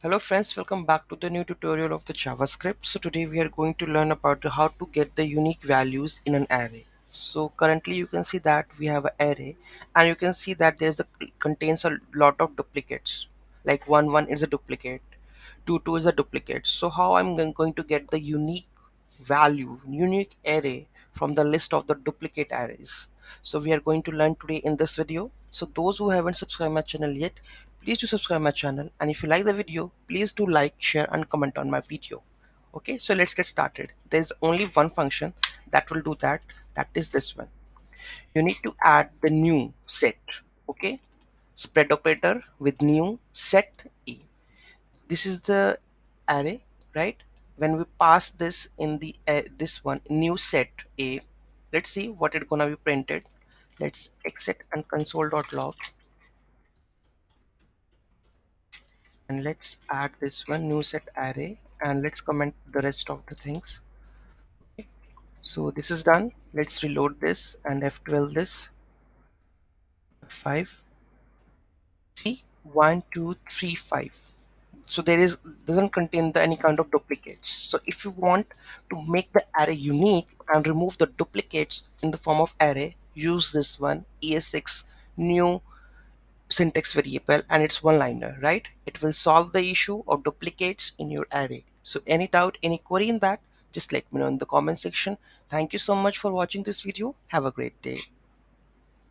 Hello friends, welcome back to the new tutorial of the JavaScript. So today we are going to learn about how to get the unique values in an array. So currently you can see that we have an array and you can see that contains a lot of duplicates. Like 1 is a duplicate, 2 is a duplicate. So how going to get the unique array from the list of the duplicate arrays. So we are going to learn today in this video. So those who haven't subscribed my channel yet, please do subscribe my channel, and if you like the video, please do like, share and comment on my video. Okay, so let's get started. There's only one function that will do that. That is this one. You need to add the new set. Okay, spread operator with new set a. This is the array, right? When we pass this in the this one new set a, let's see what it gonna be printed. Let's exit and console.log, and let's add this one new set array, and let's comment the rest of the things. So this is done. Let's reload this and F12 this. 5. See, 1 2 3 5. So there is doesn't contain any kind of duplicates. So if you want to make the array unique and remove the duplicates in the form of array, use this one ES6 new syntax variable, and it's one liner, right? It will solve the issue of duplicates in your array. So any doubt, any query in that, just let me know in the comment section. Thank you so much for watching this video. Have a great day.